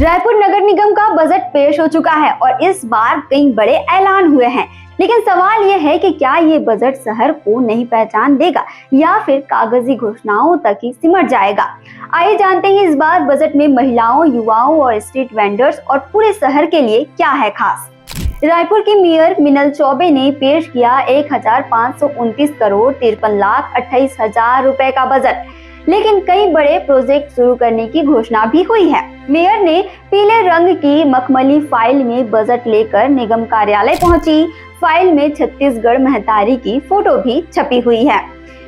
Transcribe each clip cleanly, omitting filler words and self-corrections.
रायपुर नगर निगम का बजट पेश हो चुका है और इस बार कई बड़े ऐलान हुए हैं, लेकिन सवाल यह है कि क्या ये बजट शहर को नई पहचान देगा या फिर कागजी घोषणाओं तक ही सिमट जाएगा। आइए जानते हैं इस बार बजट में महिलाओं, युवाओं और स्ट्रीट वेंडर्स और पूरे शहर के लिए क्या है खास। रायपुर की मेयर मिनल चौबे ने पेश किया 1529 करोड़ 53,28,000 रुपए का बजट, लेकिन कई बड़े प्रोजेक्ट शुरू करने की घोषणा भी हुई है। मेयर ने पीले रंग की मखमली फाइल में बजट लेकर निगम कार्यालय पहुंची। फाइल में छत्तीसगढ़ महतारी की फोटो भी छपी हुई है।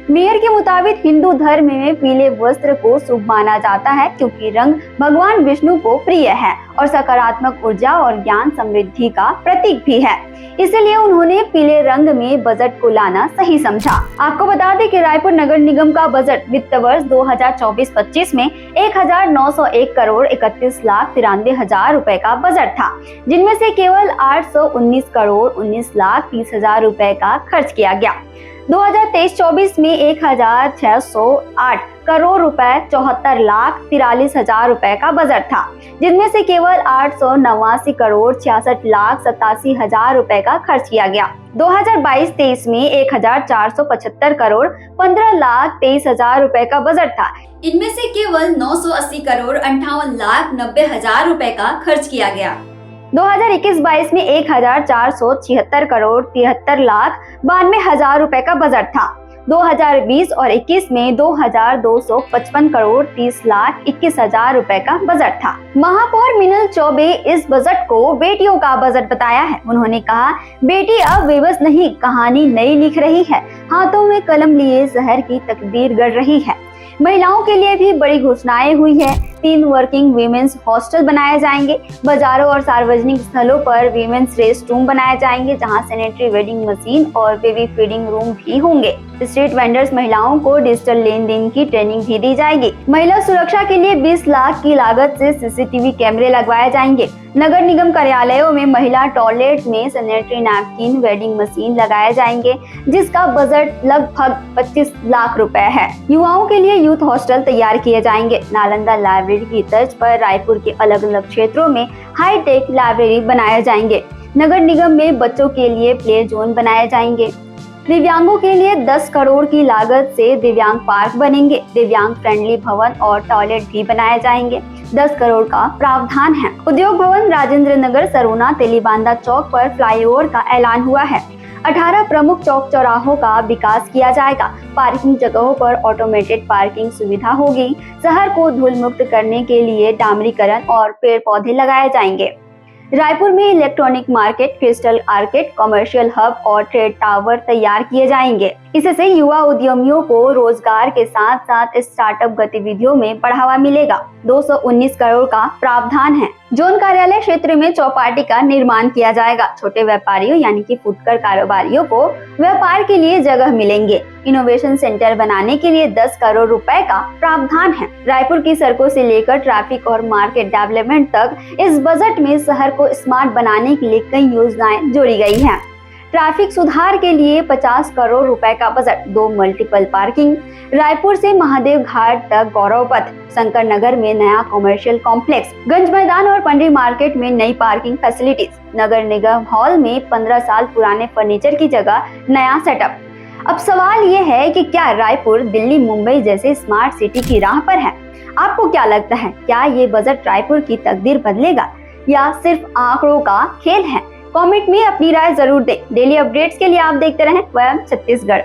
मेयर के मुताबिक हिंदू धर्म में पीले वस्त्र को शुभ माना जाता है, क्योंकि रंग भगवान विष्णु को प्रिय है और सकारात्मक ऊर्जा और ज्ञान समृद्धि का प्रतीक भी है। इसलिए उन्होंने पीले रंग में बजट को लाना सही समझा। आपको बता दें कि रायपुर नगर निगम का बजट वित्त वर्ष 2024-25 में 1901 करोड़ 31,93,000 रुपए का बजट था, जिनमें से केवल 819 करोड़ 19,30,000 रुपए का खर्च किया गया। 2023-24 में 1,608 करोड़ रुपए 74,43,000 रुपए का बजट था, जिनमें से केवल 889 करोड़ 66,87,000 रुपए का खर्च किया गया। 2022-23 में 1,475 करोड़ 15,23,000 रुपए का बजट था। इनमें से केवल 980 करोड़ 58,90,000 रुपए का खर्च किया गया। 2021-22 में 1,476 करोड़ 73,92,000 रुपए का बजट था। 2020 और 21 में 2,255 करोड़ 30,21,000 रुपए का बजट था। महापौर मिनल चौबे इस बजट को बेटियों का बजट बताया है। उन्होंने कहा, बेटी अब विवश नहीं, कहानी नई लिख रही है, हाथों में कलम लिए शहर की तकदीर गढ़ रही है। महिलाओं के लिए भी बड़ी घोषणाएं हुई है। 3 वर्किंग वीमेंस हॉस्टल बनाए जाएंगे। बाजारों और सार्वजनिक स्थलों पर वीमेंस रेस्ट रूम बनाए जाएंगे, जहां सैनिटरी वेंडिंग मशीन और बेबी फीडिंग रूम भी होंगे। स्ट्रीट वेंडर्स महिलाओं को डिजिटल लेन देन की ट्रेनिंग भी दी जाएगी। महिला सुरक्षा के लिए 20 लाख की लागत से CCTV कैमरे लगवाए जाएंगे। नगर निगम कार्यालयों में महिला टॉयलेट में सैनिटरी नैपकिन वेंडिंग मशीन लगाए जाएंगे, जिसका बजट लगभग 25 लाख रुपए है। युवाओं के लिए यूथ हॉस्टल तैयार किए जाएंगे। नालंदा लाइब्रेरी की तर्ज पर रायपुर के अलग अलग क्षेत्रों में हाईटेक लाइब्रेरी बनाए जाएंगे। नगर निगम में बच्चों के लिए प्ले जोन बनाए जाएंगे। दिव्यांगों के लिए 10 करोड़ की लागत से दिव्यांग पार्क बनेंगे। दिव्यांग फ्रेंडली भवन और टॉयलेट भी बनाए जाएंगे। 10 करोड़ का प्रावधान है। उद्योग भवन राजेंद्र नगर सरोना तेलीबांधा चौक पर फ्लाईओवर का ऐलान हुआ है। 18 प्रमुख चौक चौराहों का विकास किया जाएगा। पार्किंग जगहों पर ऑटोमेटेड पार्किंग सुविधा होगी। शहर को धूल मुक्त करने के लिए डामरीकरण और पेड़ पौधे लगाए जाएंगे। रायपुर में electronic market, crystal arcade, commercial hub और ट्रेड टावर तैयार किए जाएंगे। इससे युवा उद्यमियों को रोजगार के साथ साथ स्टार्टअप गतिविधियों में बढ़ावा मिलेगा। 219 करोड़ का प्रावधान है। जोन कार्यालय क्षेत्र में चौपाटी का निर्माण किया जाएगा। छोटे व्यापारियों यानी कि फुटकर कारोबारियों को व्यापार के लिए जगह मिलेंगे। इनोवेशन सेंटर बनाने के लिए 10 करोड़ रुपए का प्रावधान है। रायपुर की सड़कों से लेकर ट्रैफिक और मार्केट डेवलपमेंट तक इस बजट में शहर को स्मार्ट बनाने के लिए कई योजनाएं जोड़ी गई हैं। ट्रैफिक सुधार के लिए 50 करोड़ रुपए का बजट। 2 multiple parking. रायपुर से महादेव घाट तक गौरव पथ। शंकर नगर में नया कमर्शियल कॉम्प्लेक्स। गंज मैदान और पंडरी मार्केट में नई पार्किंग फैसिलिटीज। नगर निगम हॉल में 15 साल पुराने फर्नीचर की जगह नया सेटअप। अब सवाल ये है कि क्या रायपुर दिल्ली, मुंबई जैसे स्मार्ट सिटी की राह पर है? आपको क्या लगता है, क्या ये बजट रायपुर की तकदीर बदलेगा या सिर्फ आंकड़ों का खेल है? कमेंट में अपनी राय जरूर दें। डेली अपडेट्स के लिए आप देखते रहें वयम छत्तीसगढ़।